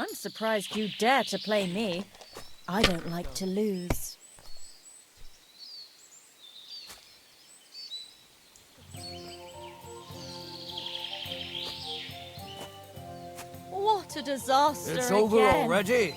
I'm surprised you dare to play me. I don't like to lose. What a disaster It's again. over already.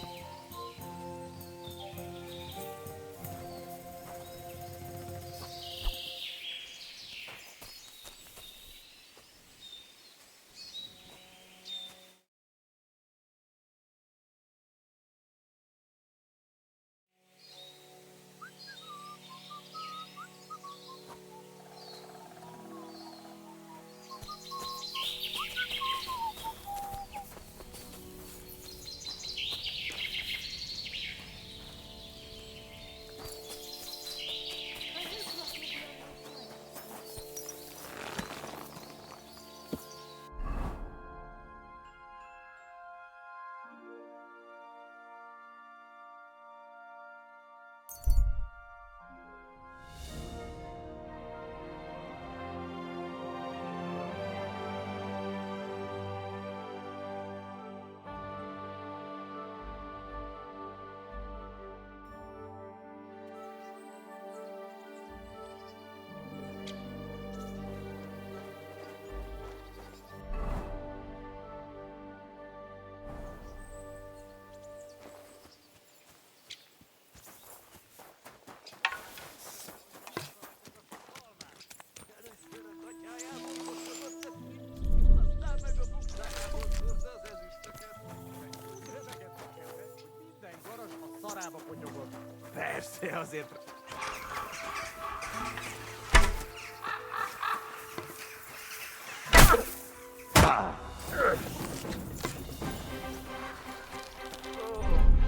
Persze, azért...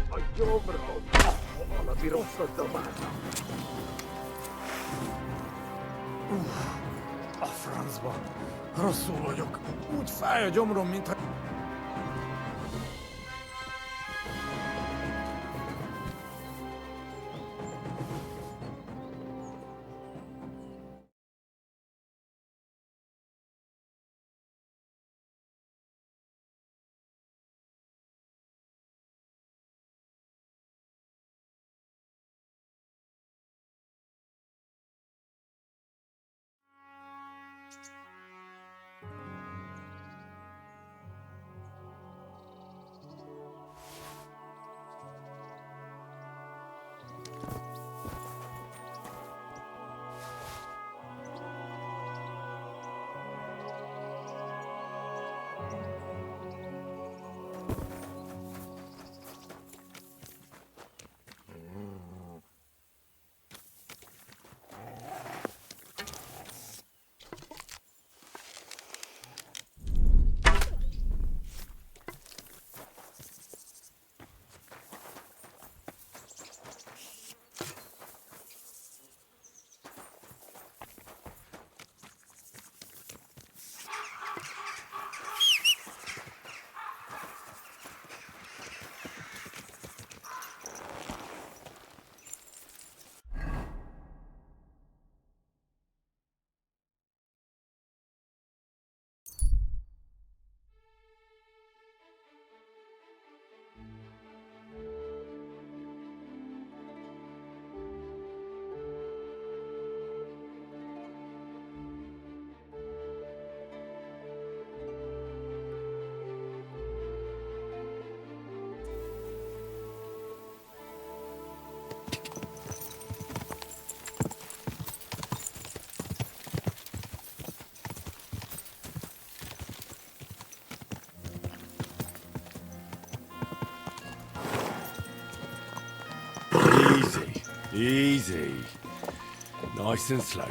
A gyomrom! Valami rosszat dobáltam. A francba. Rosszul vagyok. Úgy fáj a gyomrom, mintha... Easy. Nice and slow.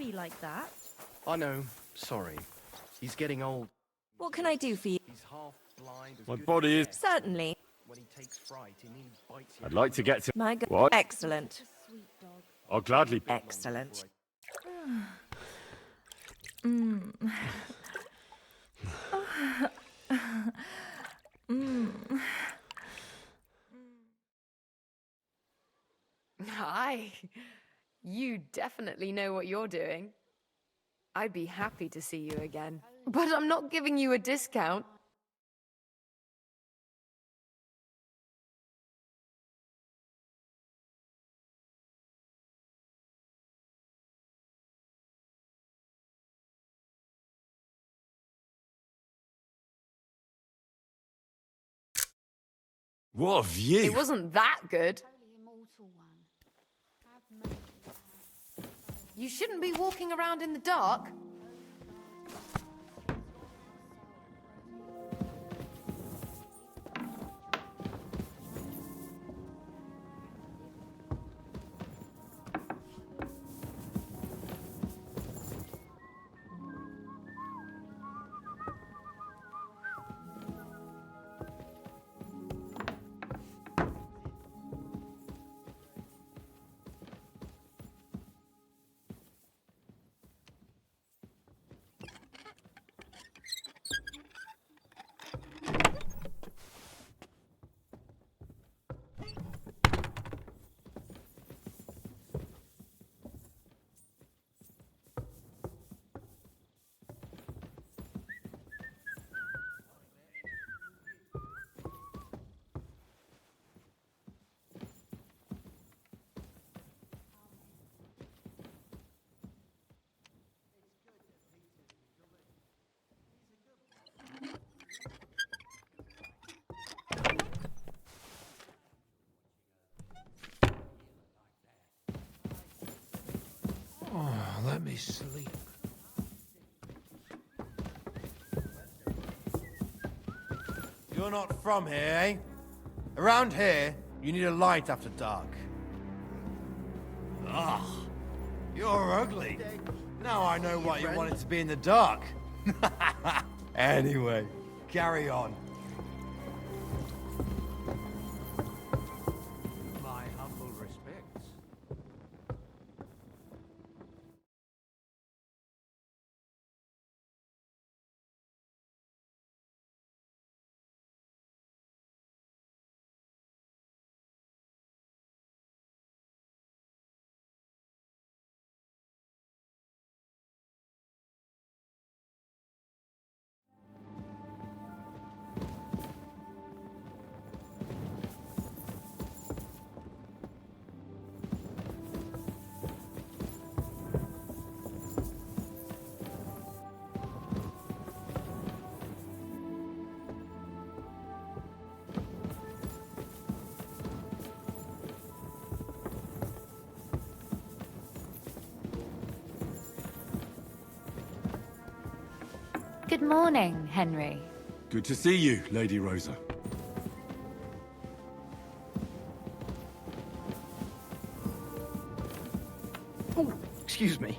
be like that. I know. Sorry. He's getting old. What can I do for you? He's half blind. My body is... Certainly. When he takes fright, he nearly bites you. I'd like to get to... My God. What? Excellent. I'll gladly... Excellent. Hi. You definitely know what you're doing. I'd be happy to see you again. But I'm not giving you a discount. What a view! It wasn't that good. You shouldn't be walking around in the dark. Oh, let me sleep. You're not from here, eh? Around here, you need a light after dark. Ugh. You're ugly. Now I know why you wanted to be in the dark. Anyway, carry on. My humble respects. Good morning, Henry. Good to see you, Lady Rosa. Oh, excuse me.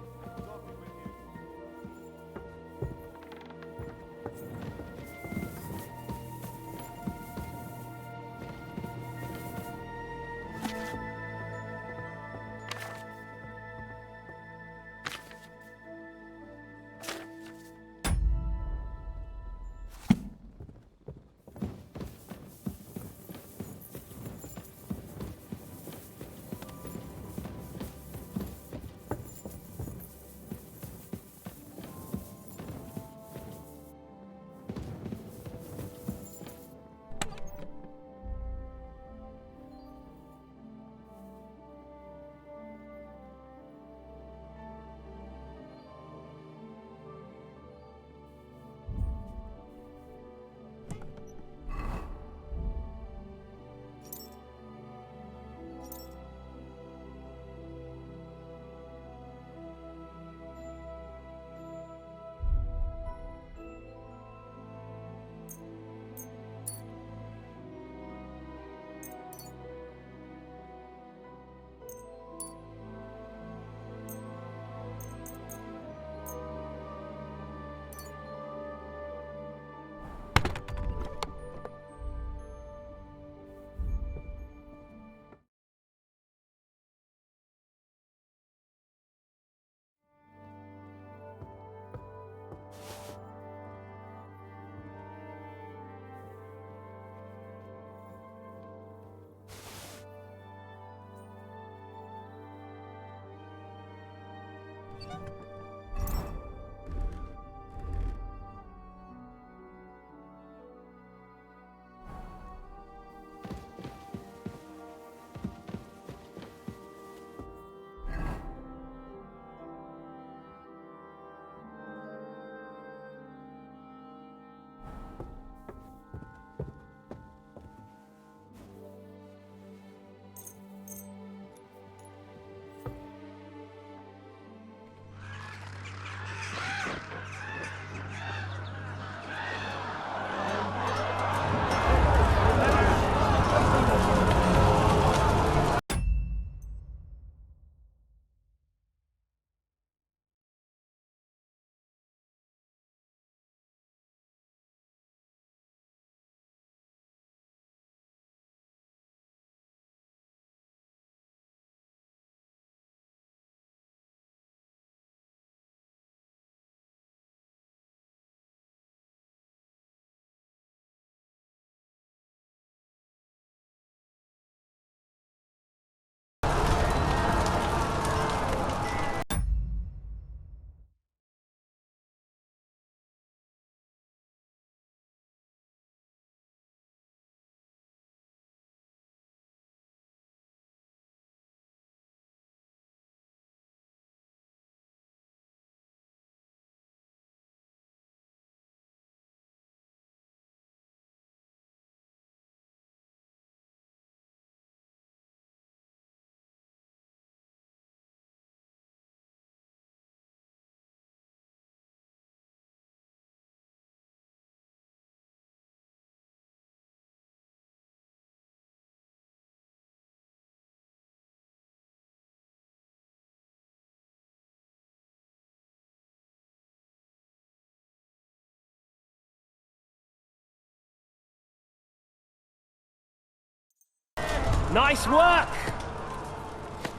Nice work!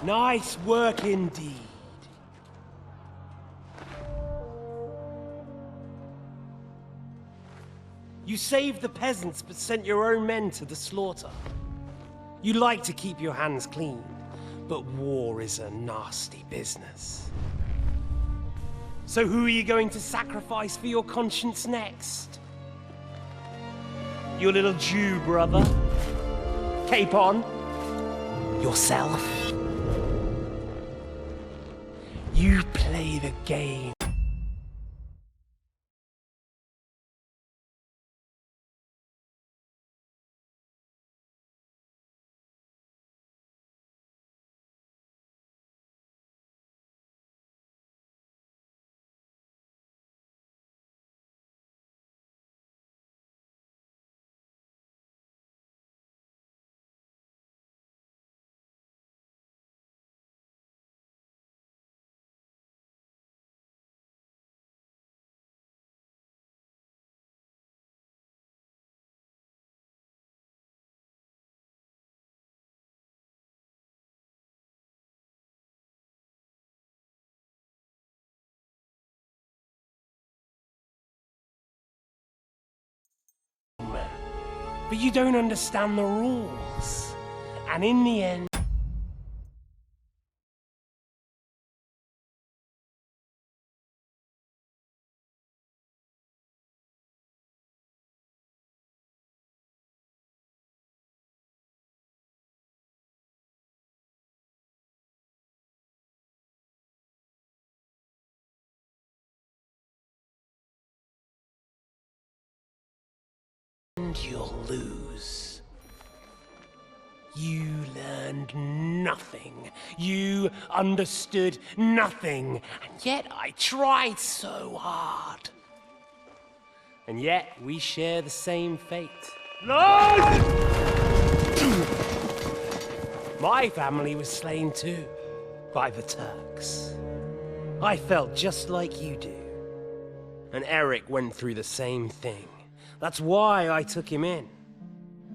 Nice work indeed. You saved the peasants but sent your own men to the slaughter. You like to keep your hands clean, but war is a nasty business. So who are you going to sacrifice for your conscience next? Your little Jew brother? Cape on? Yourself? You play the game. But you don't understand the rules. And in the end... you'll lose. You learned nothing. You understood nothing. And yet I tried so hard. And yet we share the same fate. Lord! My family was slain too, by the Turks. I felt just like you do. And Eric went through the same thing. That's why I took him in.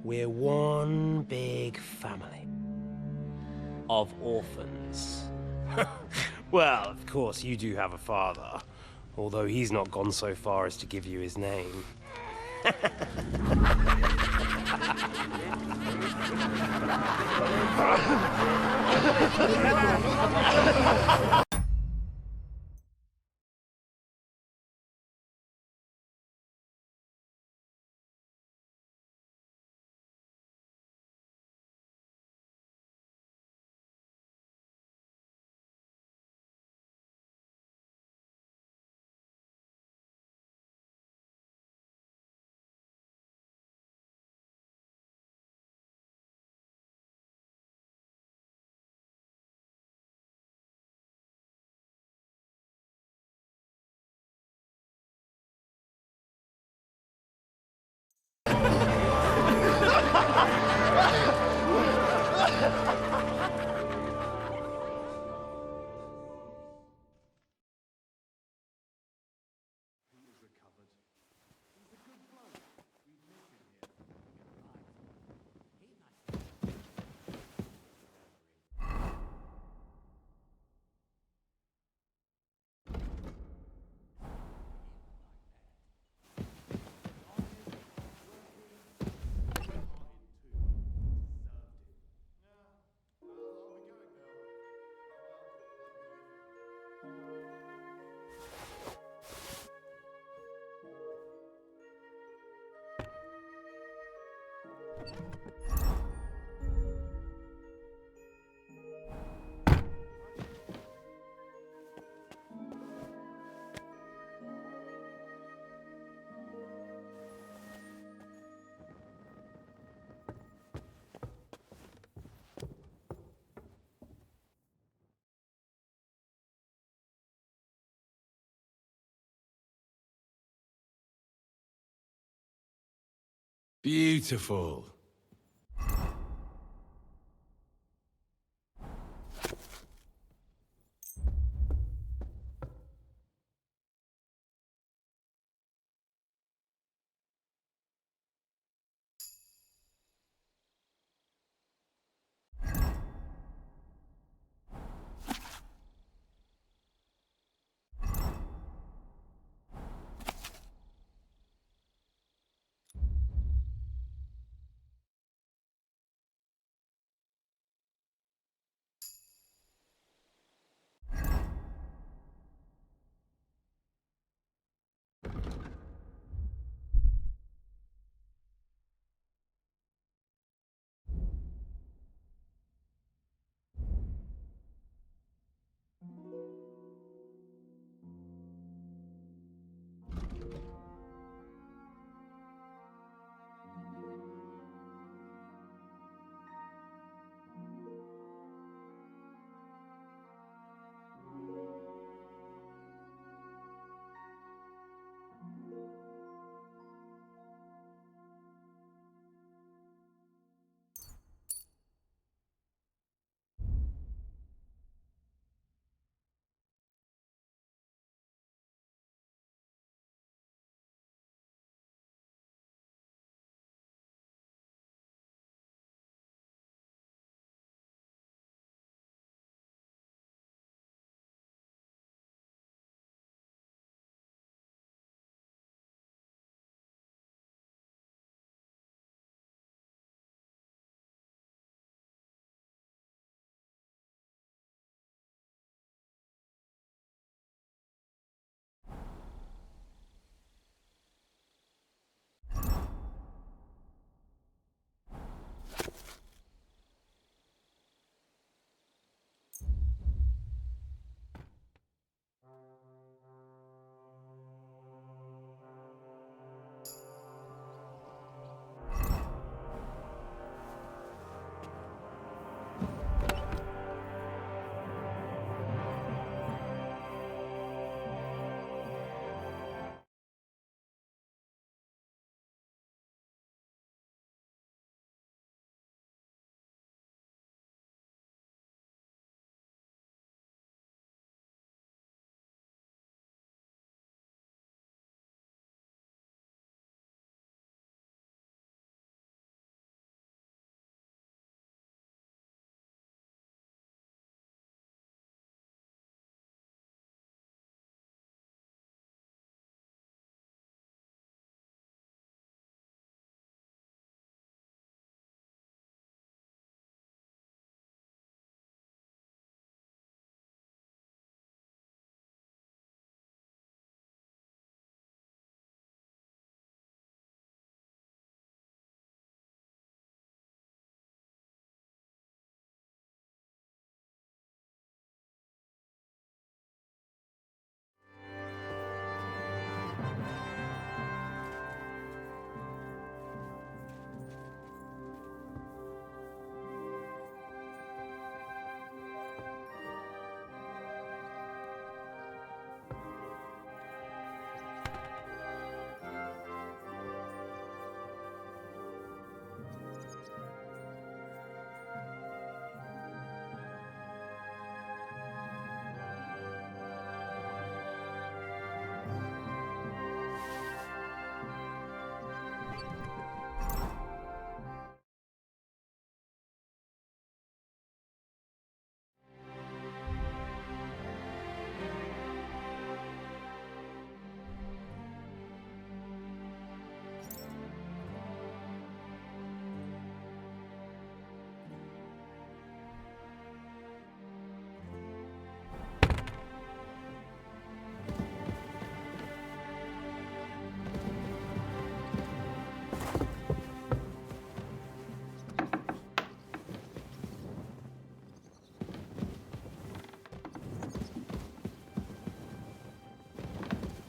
We're one big family of orphans. Well, of course, you do have a father, although he's not gone so far as to give you his name. Beautiful.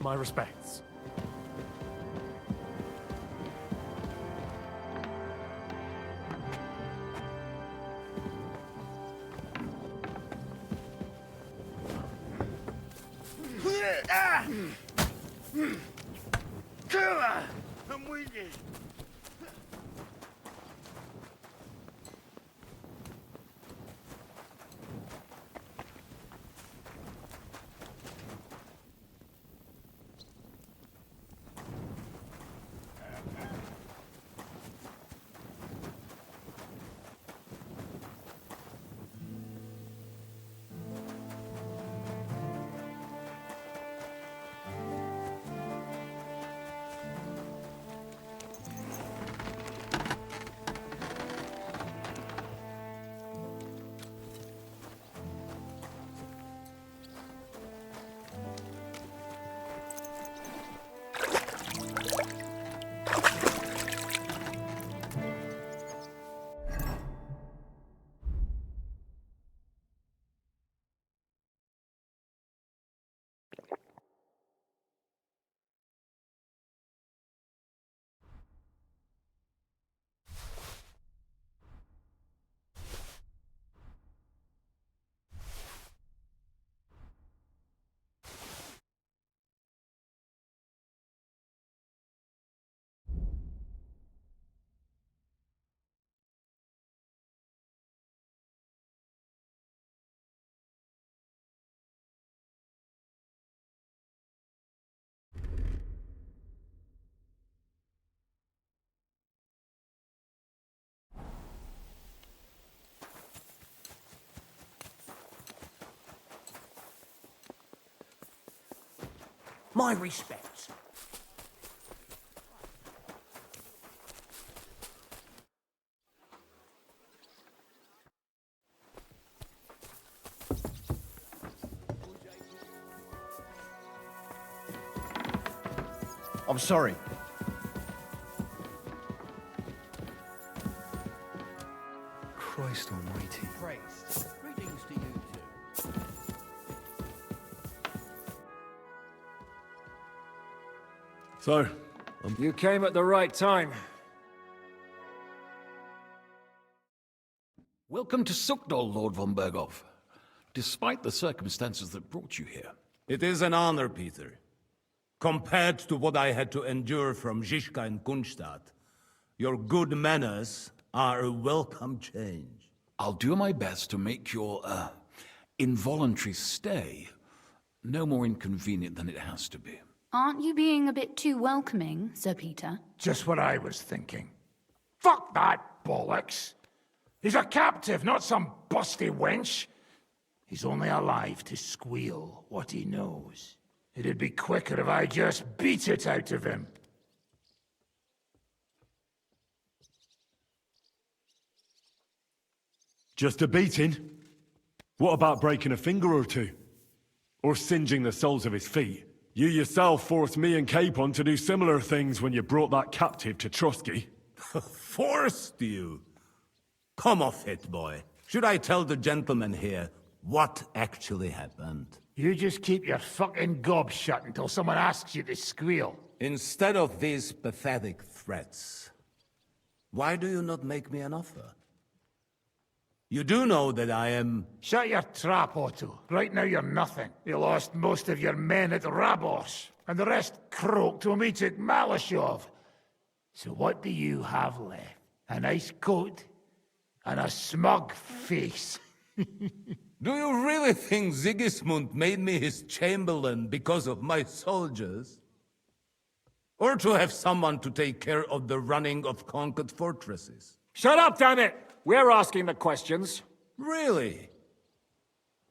My respects. I'm with you. My respects. I'm sorry. Christ almighty. Praise. Greetings to you too. So, You came at the right time. Welcome to Sukdal, Lord von Berghoff. Despite the circumstances that brought you here. It is an honor, Peter. Compared to what I had to endure from Zizka and Kunstadt, your good manners are a welcome change. I'll do my best to make your, involuntary stay no more inconvenient than it has to be. Aren't you being a bit too welcoming, Sir Peter? Just what I was thinking. Fuck that bollocks! He's a captive, not some busty wench. He's only alive to squeal what he knows. It'd be quicker if I just beat it out of him. just a beating? What about breaking a finger or two? Or singeing the soles of his feet? You yourself forced me and Capon to do similar things when you brought that captive to Trotsky. Forced you? Come off it, boy. Should I tell the gentleman here what actually happened? You just keep your fucking gob shut until someone asks you to squeal. Instead of these pathetic threats, why do you not make me an offer? You do know that I am... Shut your trap, Otto. Right now you're nothing. You lost most of your men at Rabos, and the rest croaked when we took Malashov. So what do you have left? A nice coat and a smug face. Do you really think Sigismund made me his chamberlain because of my soldiers? Or to have someone to take care of the running of conquered fortresses? Shut up, damn it! We're asking the questions. Really?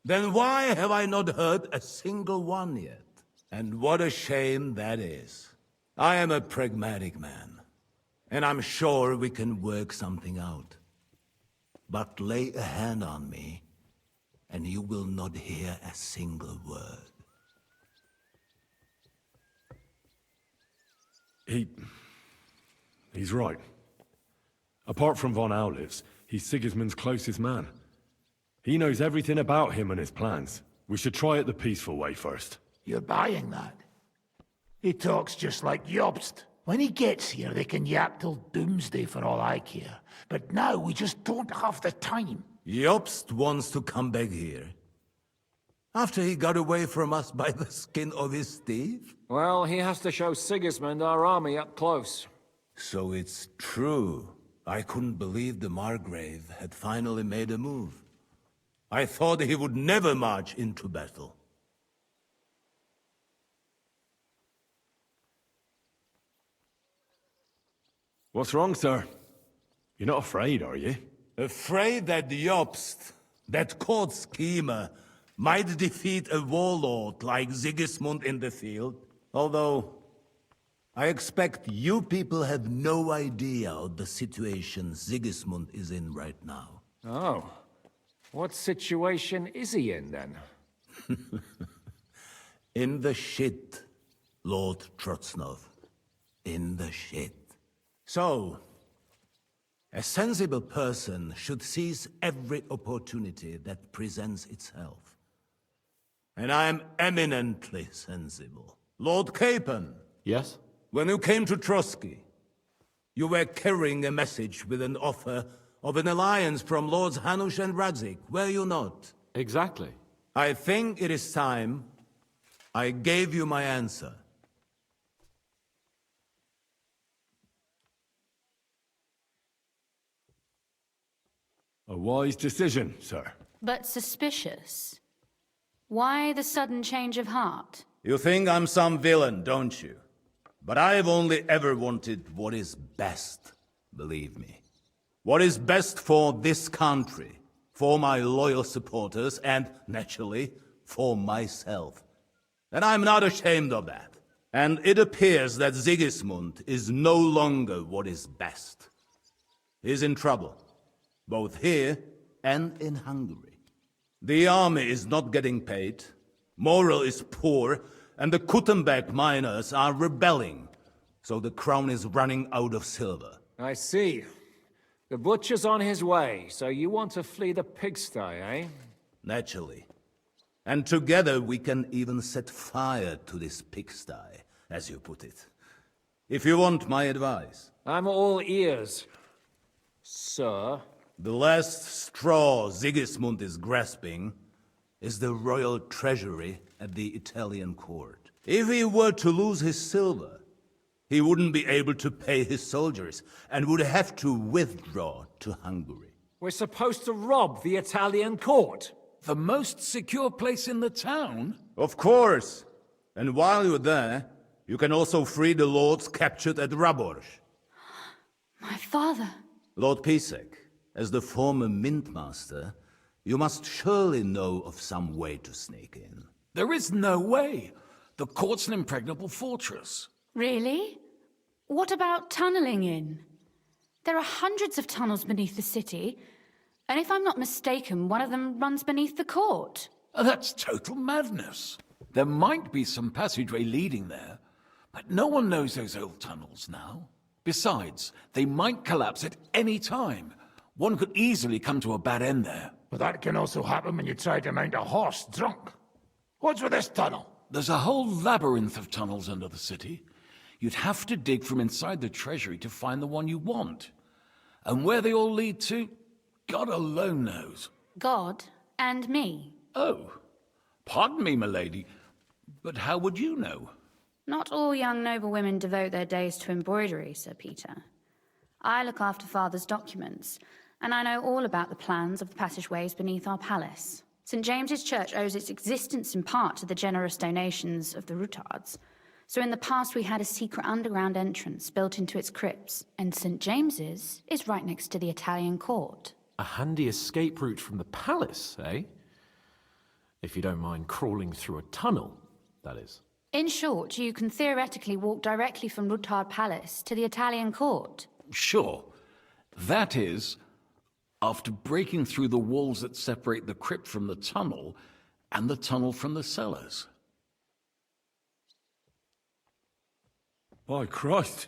Then why have I not heard a single one yet? And what a shame that is. I am a pragmatic man, and I'm sure we can work something out. But lay a hand on me, and you will not hear a single word. He's right. Apart from von Aulitz, he's Sigismund's closest man. He knows everything about him and his plans. We should try it the peaceful way first. You're buying that? He talks just like Jobst. When he gets here, they can yap till doomsday for all I care. But now we just don't have the time. Jobst wants to come back here. After he got away from us by the skin of his teeth? Well, he has to show Sigismund our army up close. So it's true. I couldn't believe the Margrave had finally made a move. I thought he would never march into battle. What's wrong, sir? You're not afraid, are you? Afraid that Jobst, that court schemer, might defeat a warlord like Sigismund in the field? Although, I expect you people have no idea of the situation Sigismund is in right now. Oh. What situation is he in, then? In the shit, Lord Trotznov. In the shit. So, a sensible person should seize every opportunity that presents itself. And I am eminently sensible. Lord Capon. Yes? When you came to Trotsky, you were carrying a message with an offer of an alliance from Lords Hanush and Radzik, were you not? Exactly. I think it is time I gave you my answer. A wise decision, sir. But suspicious. Why the sudden change of heart? You think I'm some villain, don't you? But I've only ever wanted what is best, believe me. What is best for this country, for my loyal supporters, and, naturally, for myself. And I'm not ashamed of that. And it appears that Sigismund is no longer what is best. He's in trouble, both here and in Hungary. The army is not getting paid, morale is poor, and the Kuttenberg miners are rebelling, so the crown is running out of silver. I see. The butcher's on his way, so you want to flee the pigsty, eh? Naturally. And together we can even set fire to this pigsty, as you put it. If you want my advice. I'm all ears, sir. The last straw Sigismund is grasping is the royal treasury at the Italian court. If he were to lose his silver, he wouldn't be able to pay his soldiers and would have to withdraw to Hungary. We're supposed to rob the Italian court. The most secure place in the town? Of course. And while you're there, you can also free the lords captured at Raborz. My father. Lord Pisek, as the former mintmaster, you must surely know of some way to sneak in. There is no way. The court's an impregnable fortress. Really? What about tunneling in? There are hundreds of tunnels beneath the city, and if I'm not mistaken, one of them runs beneath the court. That's total madness. There might be some passageway leading there, but no one knows those old tunnels now. Besides, they might collapse at any time. One could easily come to a bad end there. But that can also happen when you try to mount a horse drunk. What's with this tunnel? There's a whole labyrinth of tunnels under the city. You'd have to dig from inside the treasury to find the one you want. And where they all lead to, God alone knows. God and me. Oh, pardon me, milady, but how would you know? Not all young noblewomen devote their days to embroidery, Sir Peter. I look after Father's documents, and I know all about the plans of the passageways beneath our palace. St. James's Church owes its existence in part to the generous donations of the Routards. So in the past we had a secret underground entrance built into its crypts, and St. James's is right next to the Italian court. A handy escape route from the palace, eh? If you don't mind crawling through a tunnel, that is. In short, you can theoretically walk directly from Routard Palace to the Italian court. Sure. That is, after breaking through the walls that separate the crypt from the tunnel, and the tunnel from the cellars. By Christ.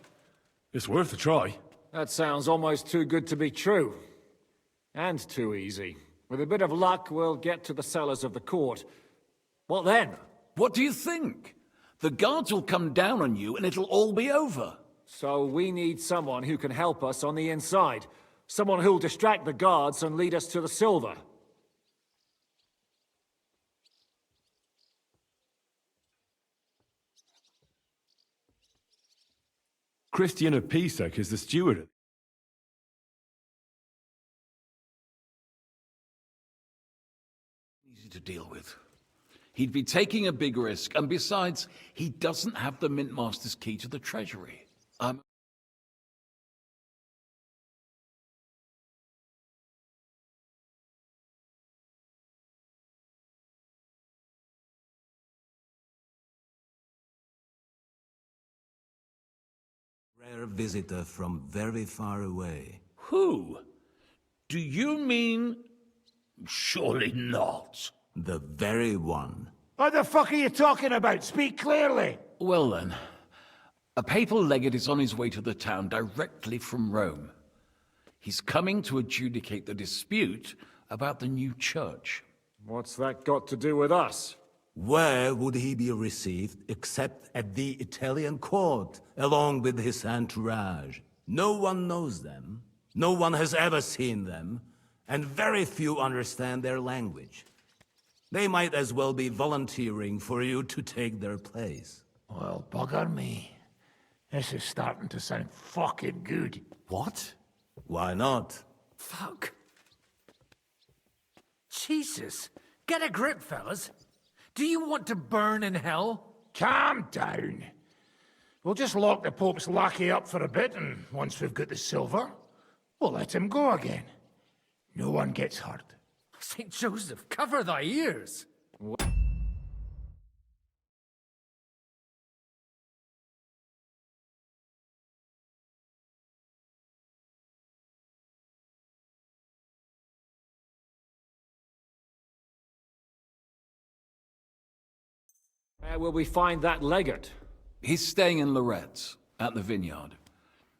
It's worth a try. That sounds almost too good to be true. And too easy. With a bit of luck, we'll get to the cellars of the court. What then? What do you think? The guards will come down on you and it'll all be over. So we need someone who can help us on the inside. Someone who'll distract the guards and lead us to the silver. Christian of Pisek is the steward. Easy to deal with. He'd be taking a big risk, and besides, he doesn't have the Mint Master's key to the treasury. Rare visitor from very far away. Who? Do you mean... Surely not. The very one. What the fuck are you talking about? Speak clearly. Well then, a papal legate is on his way to the town directly from Rome. He's coming to adjudicate the dispute about the new church. What's that got to do with us? Where would he be received except at the Italian court, along with his entourage? No one knows them, no one has ever seen them, and very few understand their language. They might as well be volunteering for you to take their place. Well, bugger me. This is starting to sound fucking good. What? Why not? Fuck. Jesus. Get a grip, fellas. Do you want to burn in hell? Calm down. We'll just lock the Pope's lackey up for a bit, and once we've got the silver, we'll let him go again. No one gets hurt. St. Joseph, cover thy ears! Where will we find that legate? He's staying in Loretz, at the vineyard.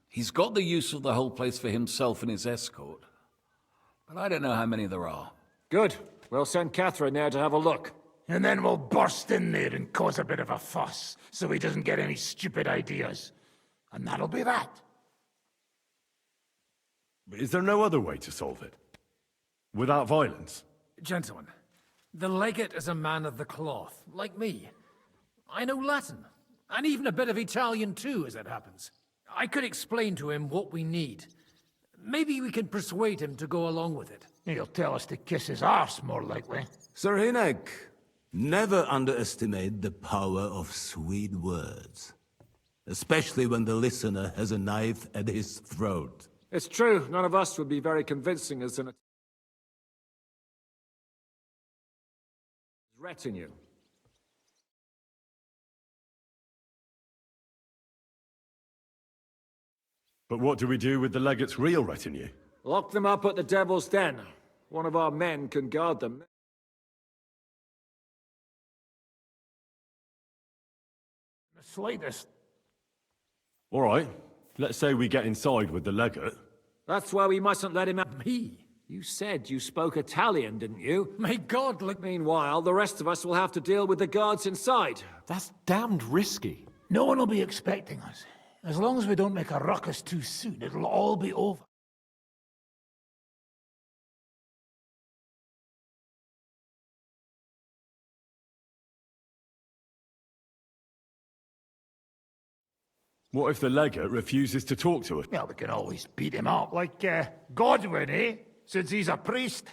He's got the use of the whole place for himself and his escort. But I don't know how many there are. Good. We'll send Catherine there to have a look. And then we'll burst in there and cause a bit of a fuss, so he doesn't get any stupid ideas. And that'll be that. But is there no other way to solve it? Without violence? Gentlemen, the legate is a man of the cloth, like me. I know Latin, and even a bit of Italian too, as it happens. I could explain to him what we need. Maybe we can persuade him to go along with it. He'll tell us to kiss his arse, more likely. Sir Hinek, never underestimate the power of sweet words. Especially when the listener has a knife at his throat. It's true, none of us would be very convincing as an retinue. But what do we do with the legate's real retinue? Lock them up at the Devil's Den. One of our men can guard them. The slightest. All right. Let's say we get inside with the legate. That's why we mustn't let him at me. You said you spoke Italian, didn't you? May God look. Meanwhile, the rest of us will have to deal with the guards inside. That's damned risky. No one will be expecting us. As long as we don't make a ruckus too soon, it'll all be over. What if the legate refuses to talk to us? Well, we can always beat him up, like Godwin, eh? Since he's a priest.